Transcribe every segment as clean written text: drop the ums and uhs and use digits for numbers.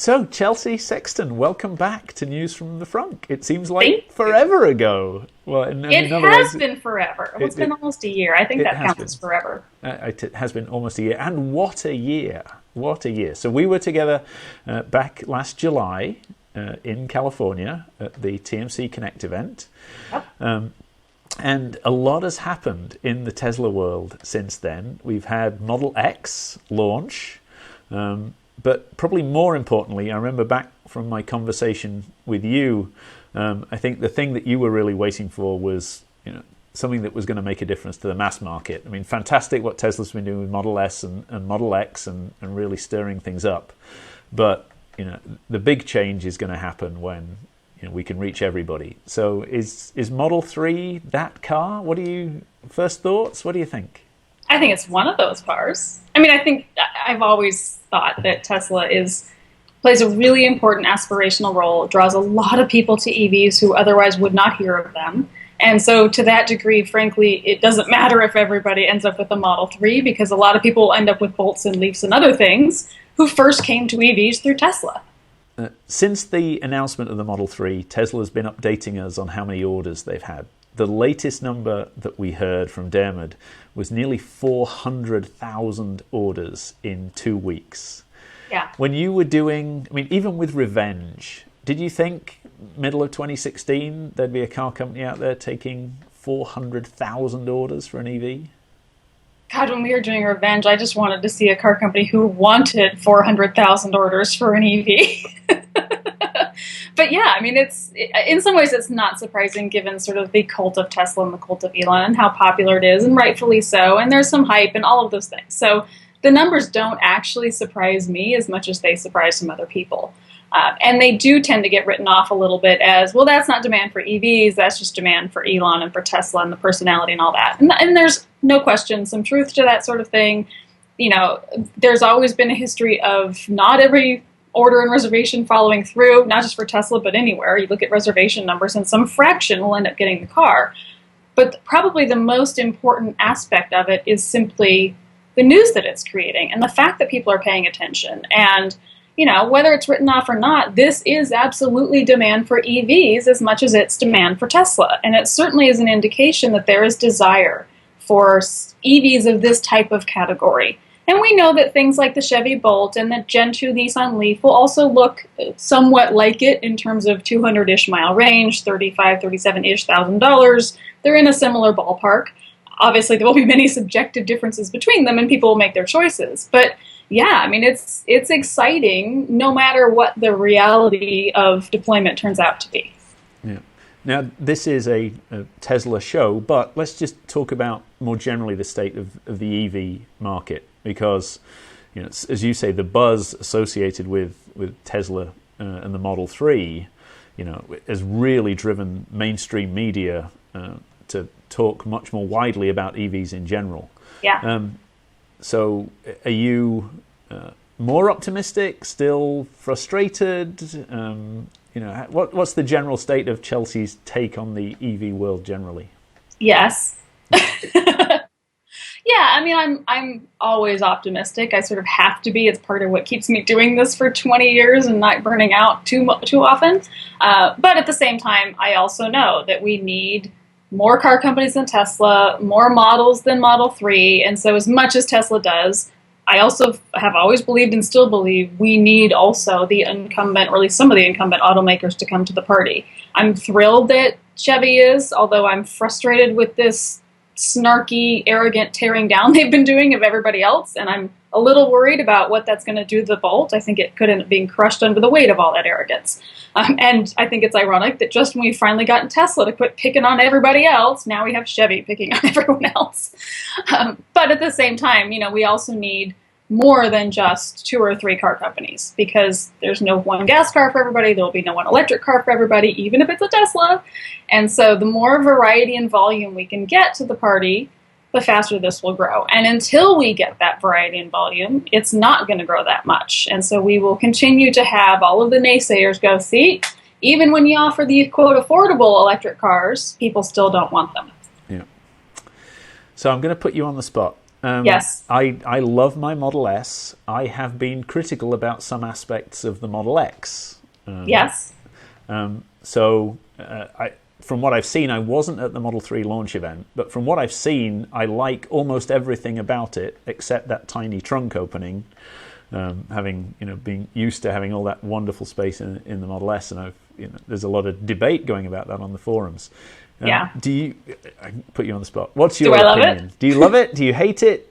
So, Chelsea Sexton, welcome back to News from the Frunk. It seems like forever ago. Well, it has been forever. It's been almost a year. I think that counts as forever. It has been almost a year. And what a year. What a year. So we were together back last July in California at the TMC Connect event. Yep. And a lot has happened in the Tesla world since then. We've had Model X launch. But probably more importantly, I remember back from my conversation with you, I think the thing that you were really waiting for was, something that was going to make a difference to the mass market. I mean, fantastic what Tesla's been doing with Model S and Model X and really stirring things up. But, the big change is going to happen when, we can reach everybody. So is Model 3 that car? First thoughts? What do you think? I think it's one of those cars. I mean, I think I've always thought that Tesla plays a really important aspirational role. It draws a lot of people to EVs who otherwise would not hear of them. And so to that degree, frankly, it doesn't matter if everybody ends up with a Model 3 because a lot of people will end up with Bolts and Leafs and other things who first came to EVs through Tesla. Since the announcement of the Model 3, Tesla has been updating us on how many orders they've had. The latest number that we heard from Dermot was nearly 400,000 orders in 2 weeks. Yeah. When you were doing, even with Revenge, did you think middle of 2016 there'd be a car company out there taking 400,000 orders for an EV? God, when we were doing Revenge, I just wanted to see a car company who wanted 400,000 orders for an EV. But yeah, it's in some ways it's not surprising given sort of the cult of Tesla and the cult of Elon and how popular it is, and rightfully so, and there's some hype and all of those things. So the numbers don't actually surprise me as much as they surprise some other people. And they do tend to get written off a little bit as, well, that's not demand for EVs, that's just demand for Elon and for Tesla and the personality and all that. And there's no question some truth to that sort of thing. There's always been a history of not every order and reservation following through, not just for Tesla, but anywhere. You look at reservation numbers and some fraction will end up getting the car. But probably the most important aspect of it is simply the news that it's creating and the fact that people are paying attention. And, whether it's written off or not, this is absolutely demand for EVs as much as it's demand for Tesla. And it certainly is an indication that there is desire for EVs of this type of category. And we know that things like the Chevy Bolt and the Gen 2 Nissan Leaf will also look somewhat like it in terms of 200-ish mile range, $35,000, $37-ish thousand. They're in a similar ballpark. Obviously, there will be many subjective differences between them, and people will make their choices. But yeah, it's exciting no matter what the reality of deployment turns out to be. Yeah. Now, this is a Tesla show, but let's just talk about more generally the state of the EV market. Because, as you say, the buzz associated with Tesla and the Model 3, has really driven mainstream media to talk much more widely about EVs in general. Yeah. So are you more optimistic, still frustrated? What's the general state of Chelsea's take on the EV world generally? Yes. Yeah, I'm always optimistic. I sort of have to be. It's part of what keeps me doing this for 20 years and not burning out too often. But at the same time, I also know that we need more car companies than Tesla, more models than Model 3. And so as much as Tesla does, I also have always believed and still believe we need also the incumbent, or at least some of the incumbent automakers to come to the party. I'm thrilled that Chevy is, although I'm frustrated with this snarky, arrogant tearing down they've been doing of everybody else, and I'm a little worried about what that's going to do to the Bolt. I think it could end up being crushed under the weight of all that arrogance. And I think it's ironic that just when we finally gotten Tesla to quit picking on everybody else, now we have Chevy picking on everyone else. But at the same time, we also need more than just 2 or 3 car companies, because there's no one gas car for everybody, there'll be no one electric car for everybody, even if it's a Tesla. And so the more variety and volume we can get to the party, the faster this will grow. And until we get that variety and volume, it's not going to grow that much. And so we will continue to have all of the naysayers go, see, even when you offer the, quote, affordable electric cars, people still don't want them. Yeah. So I'm going to put you on the spot. Yes. I love my Model S. I have been critical about some aspects of the Model X. Yes. From what I've seen, I wasn't at the Model 3 launch event, but from what I've seen, I like almost everything about it except that tiny trunk opening. Being used to having all that wonderful space in the Model S, and there's a lot of debate going about that on the forums. Yeah. I can put you on the spot. What's your opinion? Do you love it? Do you hate it?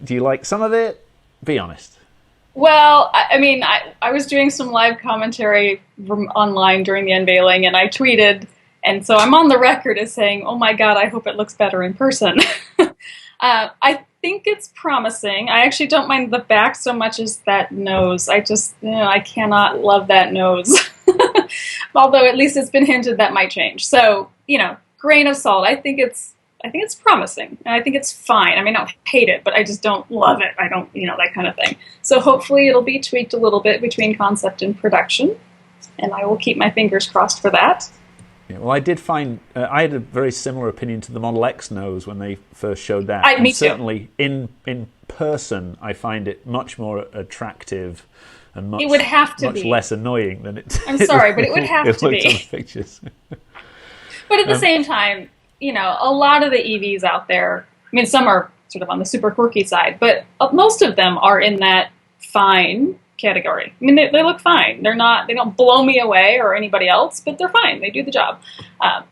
Do you like some of it? Be honest. Well, I was doing some live commentary online during the unveiling, and I tweeted, and so I'm on the record as saying, oh my God, I hope it looks better in person. I think it's promising. I actually don't mind the back so much as that nose. I just, I cannot love that nose. Although at least it's been hinted that might change. So, grain of salt. I think it's promising, and I think it's fine. I don't hate it, but I just don't love it. I don't, that kind of thing. So hopefully it'll be tweaked a little bit between concept and production, and I will keep my fingers crossed for that. Yeah, well, I did find I had a very similar opinion to the Model X nose when they first showed that. Me too. Certainly in person, I find it much more attractive and much, it would have to much be. Less annoying than it. I'm sorry, but it would have to be. On the pictures. But at the same time, a lot of the EVs out there, some are sort of on the super quirky side, but most of them are in that fine category. They look fine. They don't blow me away or anybody else, but they're fine. They do the job.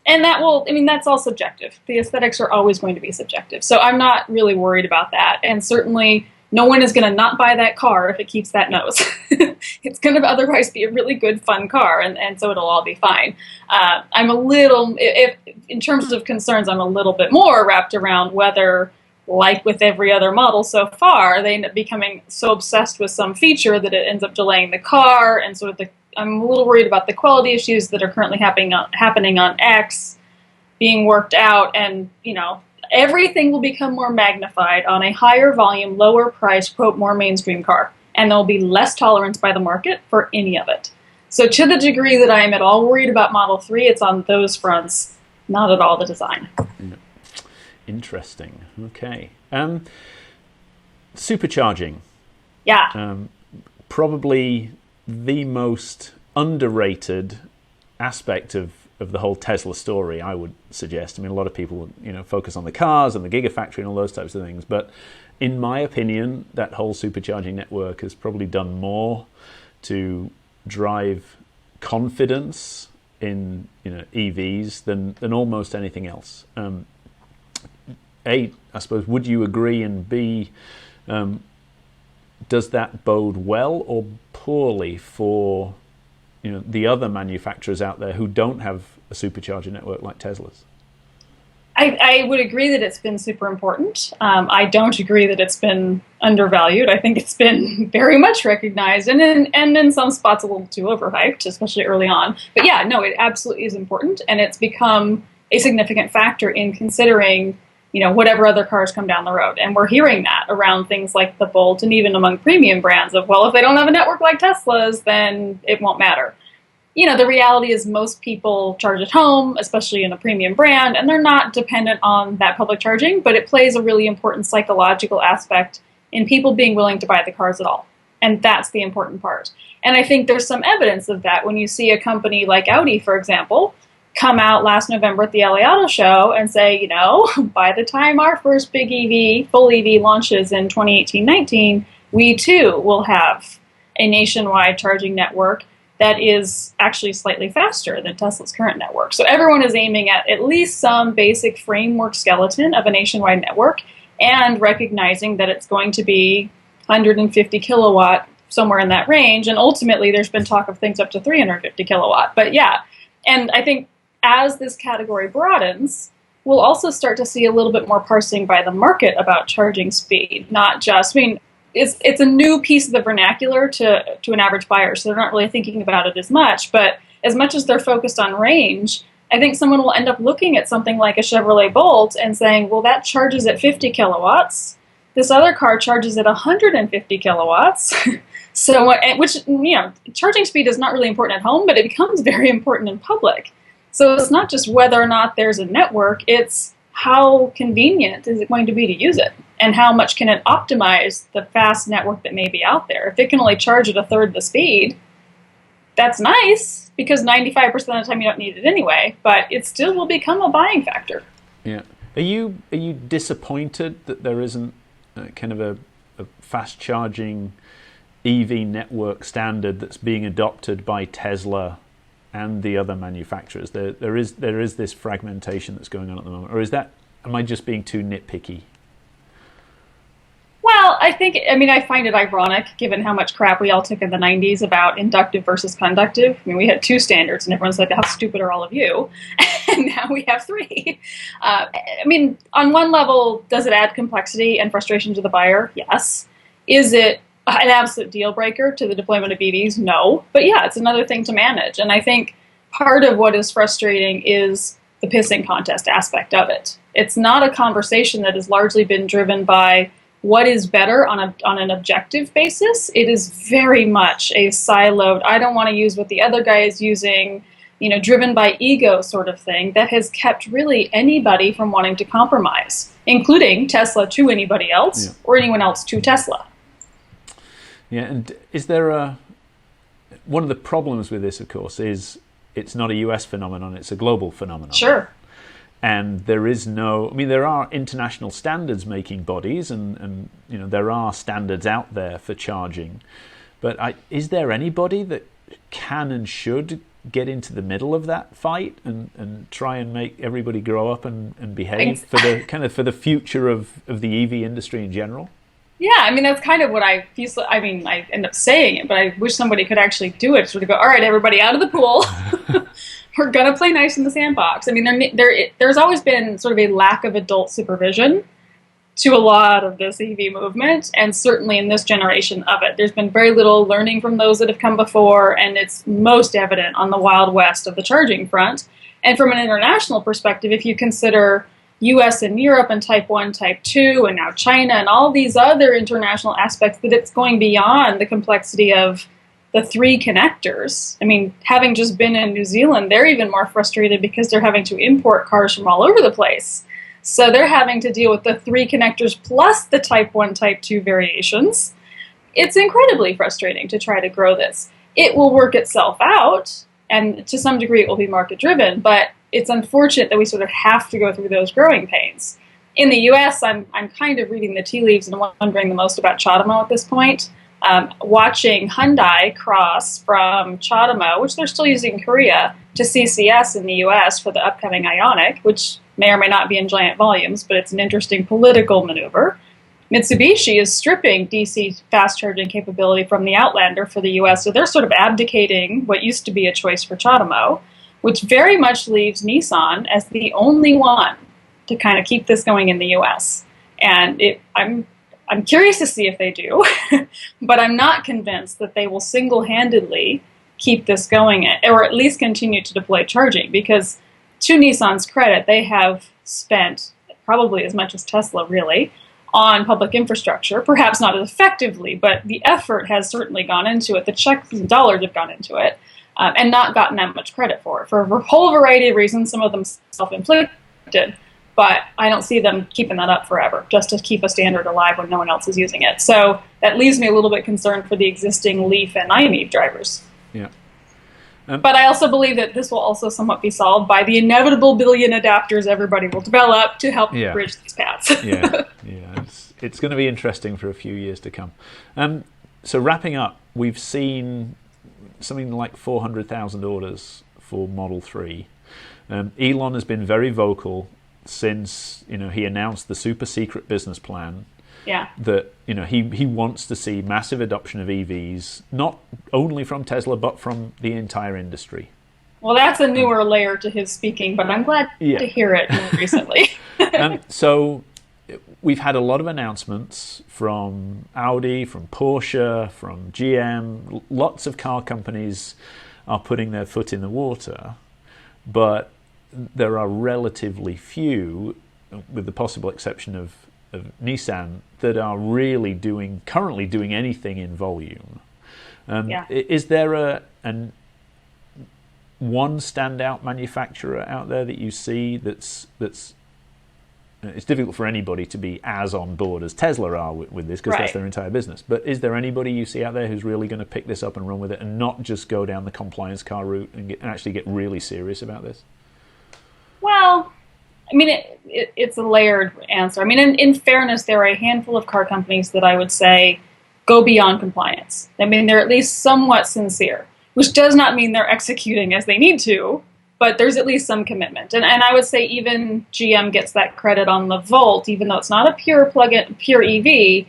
And that's all subjective. The aesthetics are always going to be subjective. So I'm not really worried about that. And certainly no one is going to not buy that car if it keeps that nose. It's going to otherwise be a really good, fun car, and so it'll all be fine. I'm a little, in terms of concerns, I'm a little bit more wrapped around whether, like with every other model so far, they end up becoming so obsessed with some feature that it ends up delaying the car, and sort of I'm a little worried about the quality issues that are currently happening on X being worked out, and everything will become more magnified on a higher volume, lower price, quote, more mainstream car. And there will be less tolerance by the market for any of it. So to the degree that I am at all worried about Model 3, it's on those fronts, not at all the design. Yeah. Interesting. Okay. Supercharging. Yeah. Probably the most underrated aspect of the whole Tesla story, I would suggest. A lot of people, focus on the cars and the Gigafactory and all those types of things, but in my opinion, that whole supercharging network has probably done more to drive confidence in EVs than almost anything else. A, I suppose, would you agree? And B, does that bode well or poorly for the other manufacturers out there who don't have a supercharger network like Tesla's? I would agree that it's been super important. I don't agree that it's been undervalued. I think it's been very much recognized, and in some spots a little too overhyped, especially early on. But yeah, no, it absolutely is important, and it's become a significant factor in considering whatever other cars come down the road. And we're hearing that around things like the Bolt, and even among premium brands of, well, if they don't have a network like Tesla's, then it won't matter. The reality is most people charge at home, especially in a premium brand, and they're not dependent on that public charging, but it plays a really important psychological aspect in people being willing to buy the cars at all. And that's the important part. And I think there's some evidence of that when you see a company like Audi, for example, come out last November at the LA Auto Show and say, by the time our first big EV, full EV launches in 2018-19, we too will have a nationwide charging network that is actually slightly faster than Tesla's current network. So everyone is aiming at least some basic framework skeleton of a nationwide network, and recognizing that it's going to be 150 kilowatt, somewhere in that range, and ultimately there's been talk of things up to 350 kilowatt. But yeah, and I think as this category broadens, we'll also start to see a little bit more parsing by the market about charging speed, not just, it's a new piece of the vernacular to an average buyer, so they're not really thinking about it as much. But as much as they're focused on range, I think someone will end up looking at something like a Chevrolet Bolt and saying, well, that charges at 50 kilowatts. This other car charges at 150 kilowatts. So, which, charging speed is not really important at home, but it becomes very important in public. So it's not just whether or not there's a network, it's how convenient is it going to be to use it. and how much can it optimize the fast network that may be out there. If it can only charge at a third the speed, that's nice, because 95% of the time you don't need it anyway, but it still will become a buying factor. Yeah. Are you disappointed that there isn't kind of a fast charging EV network standard that's being adopted by Tesla and the other manufacturers? There is this fragmentation that's going on at the moment, or am I just being too nitpicky? Well, I find it ironic, given how much crap we all took in the 90s about inductive versus conductive. I mean, we had two standards, and everyone's like, how stupid are all of you? And now we have three. On one level, does it add complexity and frustration to the buyer? Yes. Is it an absolute deal breaker to the deployment of EVs? No. But yeah, it's another thing to manage. And I think part of what is frustrating is the pissing contest aspect of it. It's not a conversation that has largely been driven by what is better on an objective basis. It is very much a siloed, I don't want to use what the other guy is using, driven by ego sort of thing that has kept really anybody from wanting to compromise, including Tesla to anybody else, or anyone else to Tesla. Yeah, and is there one of the problems with this, of course, is it's not a US phenomenon, it's a global phenomenon. Sure. And there are international standards making bodies, and there are standards out there for charging. But is there anybody that can and should get into the middle of that fight and try and make everybody grow up and behave for the future of the EV industry in general? Yeah, that's kind of what I feel. I end up saying it, but I wish somebody could actually do it. Sort of go, all right, everybody out of the pool. We're going to play nice in the sandbox. There's always been sort of a lack of adult supervision to a lot of this EV movement, and certainly in this generation of it. There's been very little learning from those that have come before, and it's most evident on the Wild West of the charging front. And from an international perspective, if you consider US and Europe and Type 1, Type 2, and now China and all these other international aspects, that it's going beyond the complexity of the three connectors. Having just been in New Zealand, they're even more frustrated because they're having to import cars from all over the place. So they're having to deal with the three connectors plus the Type 1, Type 2 variations. It's incredibly frustrating to try to grow this. It will work itself out, and to some degree it will be market-driven, but it's unfortunate that we sort of have to go through those growing pains. In the US, I'm kind of reading the tea leaves and wondering the most about CHAdeMO at this point. Watching Hyundai cross from CHAdeMO, which they're still using in Korea, to CCS in the US for the upcoming Ioniq, which may or may not be in giant volumes, but it's an interesting political maneuver. Mitsubishi is stripping DC fast charging capability from the Outlander for the US, so they're sort of abdicating what used to be a choice for CHAdeMO, which very much leaves Nissan as the only one to kind of keep this going in the US. And I'm curious to see if they do, but I'm not convinced that they will single-handedly keep this going, or at least continue to deploy charging, because to Nissan's credit, they have spent probably as much as Tesla, really, on public infrastructure, perhaps not as effectively, but the effort has certainly gone into it. The checks and dollars have gone into it, and not gotten that much credit for it, for a whole variety of reasons, some of them self-inflicted. But I don't see them keeping that up forever, just to keep a standard alive when no one else is using it. So that leaves me a little bit concerned for the existing Leaf and IMEV drivers. Yeah. But I also believe that this will also somewhat be solved by the inevitable billion adapters everybody will develop to help bridge these paths. It's going to be interesting for a few years to come. So wrapping up, we've seen something like 400,000 orders for Model 3. Elon has been very vocal since he announced the super secret business plan. That he wants to see massive adoption of EVs, not only from Tesla but from the entire industry. Well, that's a newer layer to his speaking, but I'm glad to hear it more recently. So we've had a lot of announcements from Audi, from Porsche, from GM. Lots of car companies are putting their foot in the water, but there are relatively few, with the possible exception of Nissan, that are really currently doing anything in volume. Is there one standout manufacturer out there that you see that's it's difficult for anybody to be as on board as Tesla are with this, because that's their entire business. But is there anybody you see out there who's really going to pick this up and run with it, and not just go down the compliance car route and actually get really serious about this? Well, I mean, it's a layered answer. I mean, in fairness, there are a handful of car companies that I would say go beyond compliance. I mean, they're at least somewhat sincere, which does not mean they're executing as they need to, but there's at least some commitment. And I would say even GM gets that credit on the Volt, even though it's not a pure plug-in, pure EV.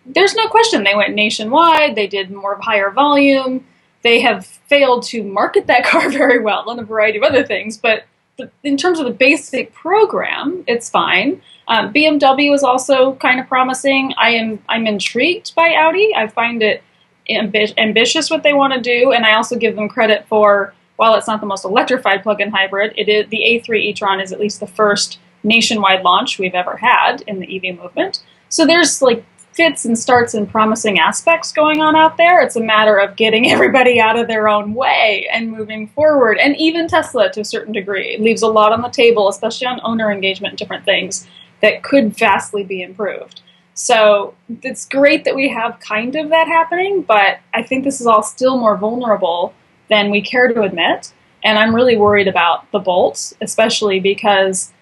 There's no question they went nationwide. They did more of higher volume. They have failed to market that car very well and a variety of other things. But in terms of the basic program, it's fine. BMW is also kind of promising. I'm intrigued by Audi. I find it ambitious what they want to do, and I also give them credit for, while it's not the most electrified plug-in hybrid, it is the A3 e-tron is at least the first nationwide launch we've ever had in the EV movement. So there's like fits and starts and promising aspects going on out there. It's a matter of getting everybody out of their own way and moving forward. And even Tesla, to a certain degree, leaves a lot on the table, especially on owner engagement and different things that could vastly be improved. So it's great that we have kind of that happening, but I think this is all still more vulnerable than we care to admit. And I'm really worried about the Bolts, especially because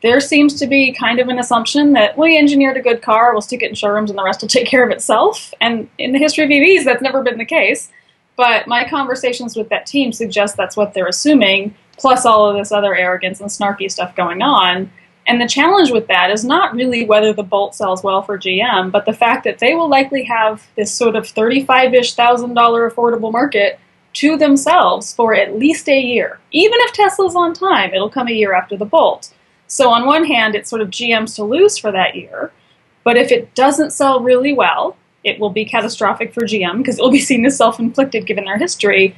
there seems to be kind of an assumption that we engineered a good car, we'll stick it in showrooms and the rest will take care of itself. And in the history of EVs, that's never been the case. But my conversations with that team suggest that's what they're assuming, plus all of this other arrogance and snarky stuff going on. And the challenge with that is not really whether the Bolt sells well for GM, but the fact that they will likely have this sort of $35,000-ish affordable market to themselves for at least a year. Even if Tesla's on time, it'll come a year after the Bolt. So on one hand, it's sort of GM's to lose for that year. But if it doesn't sell really well, it will be catastrophic for GM because it will be seen as self-inflicted given their history.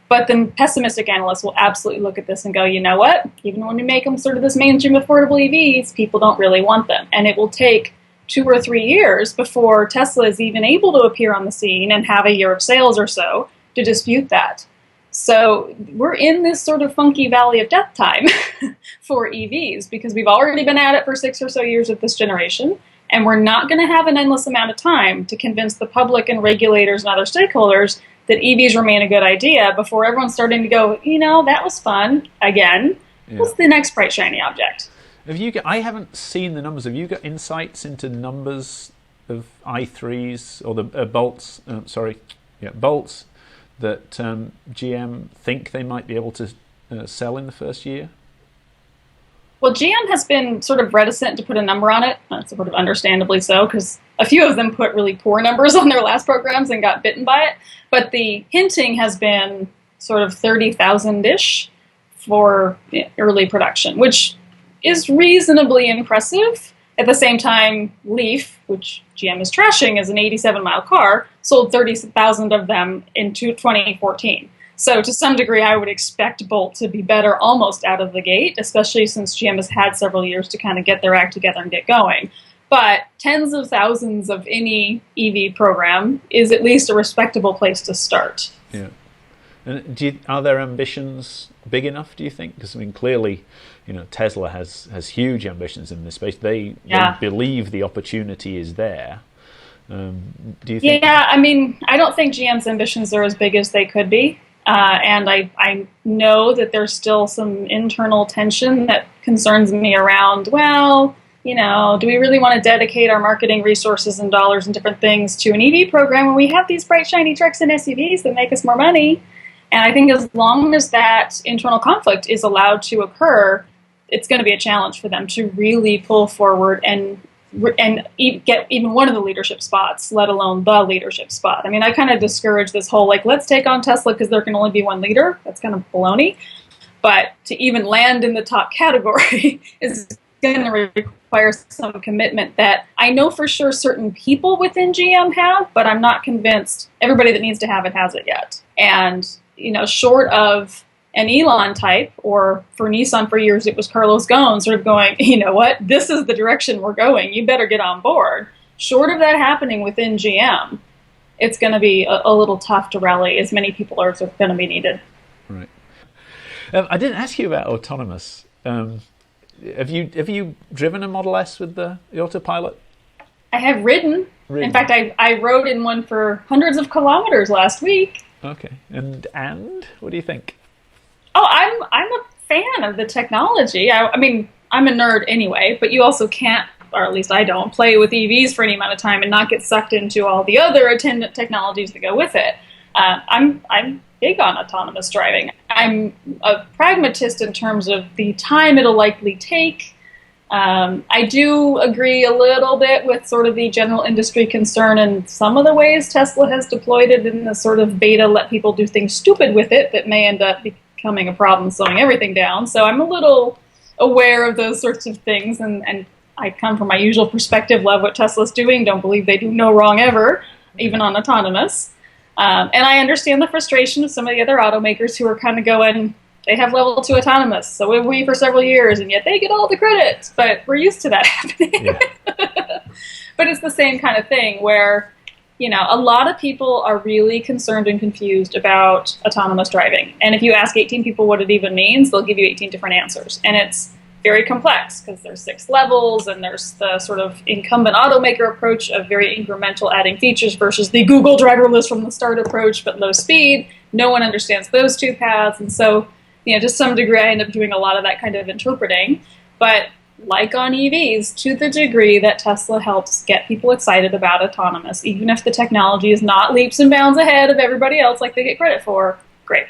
But then pessimistic analysts will absolutely look at this and go, you know what? Even when we make them sort of this mainstream affordable EVs, people don't really want them. And it will take 2 or 3 years before Tesla is even able to appear on the scene and have a year of sales or so to dispute that. So we're in this sort of funky valley of death time for EVs because we've already been at it for 6 or so years with this generation, and we're not going to have an endless amount of time to convince the public and regulators and other stakeholders that EVs remain a good idea before everyone's starting to go, you know, that was fun again. Yeah. What's the next bright shiny object? I haven't seen the numbers. Have you got insights into numbers of i3s or the Bolts? Bolts that GM think they might be able to sell in the first year? Well, GM has been sort of reticent to put a number on it, sort of understandably so, because a few of them put really poor numbers on their last programs and got bitten by it. But the hinting has been sort of 30,000-ish for early production, which is reasonably impressive. At the same time, Leaf, which GM is trashing as an 87-mile car, sold 30,000 of them in 2014. So to some degree, I would expect Bolt to be better almost out of the gate, especially since GM has had several years to kind of get their act together and get going. But tens of thousands of any EV program is at least a respectable place to start. Yeah. And are their ambitions big enough, do you think? Because, I mean, clearly, you know, Tesla has huge ambitions in this space. They believe the opportunity is there. Do you think? Yeah, I mean, I don't think GM's ambitions are as big as they could be. And I know that there's still some internal tension that concerns me around, well, you know, do we really want to dedicate our marketing resources and dollars and different things to an EV program when we have these bright, shiny trucks and SUVs that make us more money? And I think as long as that internal conflict is allowed to occur, it's going to be a challenge for them to really pull forward and get even one of the leadership spots, let alone the leadership spot. I mean, I kind of discourage this whole, like, let's take on Tesla because there can only be one leader. That's kind of baloney. But to even land in the top category is going to require some commitment that I know for sure certain people within GM have, but I'm not convinced everybody that needs to have it has it yet. And, you know, short of an Elon type, or for Nissan for years it was Carlos Ghosn sort of going, you know what, this is the direction we're going, you better get on board. Short of that happening within GM, it's going to be a little tough to rally as many people are going to be needed. Right. I didn't ask you about autonomous. Have you driven a Model S with the autopilot? I have ridden. In fact, I rode in one for hundreds of kilometers last week. Okay, and what do you think? Oh, I'm a fan of the technology. I mean, I'm a nerd anyway, but you also can't, or at least I don't, play with EVs for any amount of time and not get sucked into all the other attendant technologies that go with it. I'm big on autonomous driving. I'm a pragmatist in terms of the time it'll likely take. I do agree a little bit with sort of the general industry concern and some of the ways Tesla has deployed it in the sort of beta, let people do things stupid with it that may end up becoming a problem, slowing everything down. So I'm a little aware of those sorts of things, and I come from my usual perspective, love what Tesla's doing, don't believe they do no wrong ever, even on autonomous. And I understand the frustration of some of the other automakers who are kind of going, they have level 2 autonomous, so have we for several years, and yet they get all the credit. But we're used to that happening. Yeah. But it's the same kind of thing where, a lot of people are really concerned and confused about autonomous driving. And if you ask 18 people what it even means, they'll give you 18 different answers. And it's very complex because there's 6 levels, and there's the sort of incumbent automaker approach of very incremental adding features versus the Google driverless from the start approach, but low speed. No one understands those two paths. And so, to some degree, I end up doing a lot of that kind of interpreting. But like on EVs, to the degree that Tesla helps get people excited about autonomous, even if the technology is not leaps and bounds ahead of everybody else like they get credit for, great.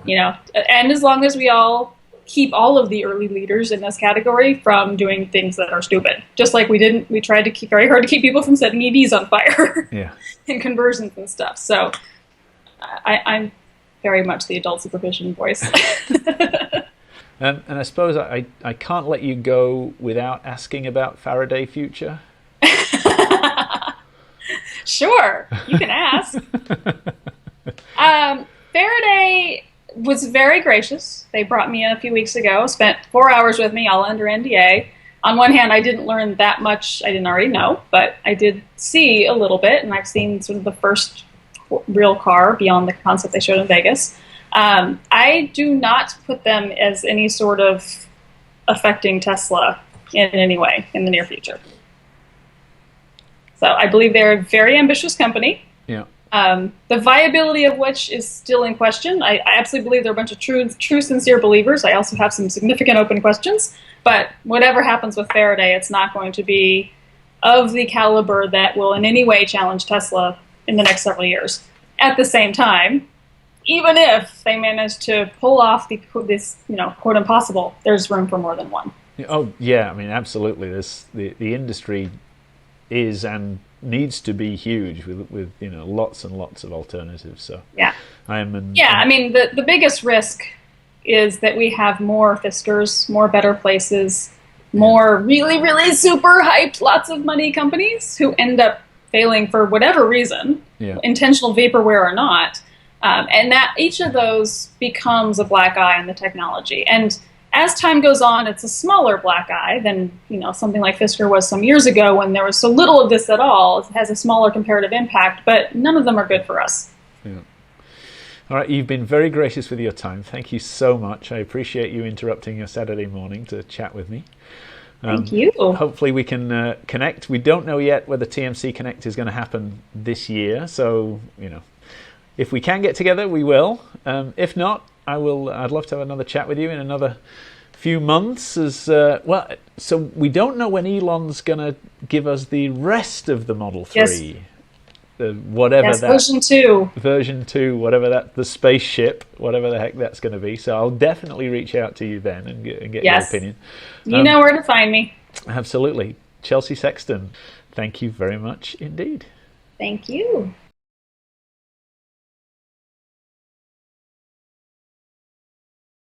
And as long as we all keep all of the early leaders in this category from doing things that are stupid. Just like we tried to keep very hard to keep people from setting EVs on fire. Yeah. And conversions and stuff. So I'm very much the adult supervision voice. And I suppose I can't let you go without asking about Faraday Future. Sure, you can ask. Faraday was very gracious. They brought me in a few weeks ago, spent 4 hours with me, all under NDA. On one hand, I didn't learn that much I didn't already know, but I did see a little bit, and I've seen sort of the first real car beyond the concept they showed in Vegas. I do not put them as any sort of affecting Tesla in any way in the near future. So I believe they're a very ambitious company. Yeah. The viability of which is still in question. I absolutely believe they're a bunch of true, sincere believers. I also have some significant open questions. But whatever happens with Faraday, it's not going to be of the caliber that will in any way challenge Tesla in the next several years. At the same time, even if they manage to pull off this quote impossible, there's room for more than one. Oh yeah, I mean absolutely. The industry is and needs to be huge with lots and lots of alternatives. So yeah, I mean the biggest risk is that we have more Fiskars, more better places, more really, really super hyped, lots of money companies who end up failing for whatever reason, intentional vaporware or not, and that each of those becomes a black eye in the technology. And as time goes on, it's a smaller black eye than something like Fisker was some years ago when there was so little of this at all. It has a smaller comparative impact, but none of them are good for us. Yeah. All right, you've been very gracious with your time. Thank you so much. I appreciate you interrupting your Saturday morning to chat with me. Thank you. Hopefully we can connect. We don't know yet whether TMC Connect is going to happen this year, so if we can get together, we will. If not, I'd love to have another chat with you in another few months. As well, so we don't know when Elon's going to give us the rest of the Model 3. Yes. Version 2, whatever that, the spaceship, whatever the heck that's going to be. So I'll definitely reach out to you then and get your opinion. You know where to find me. Absolutely. Chelsea Sexton, thank you very much indeed. Thank you.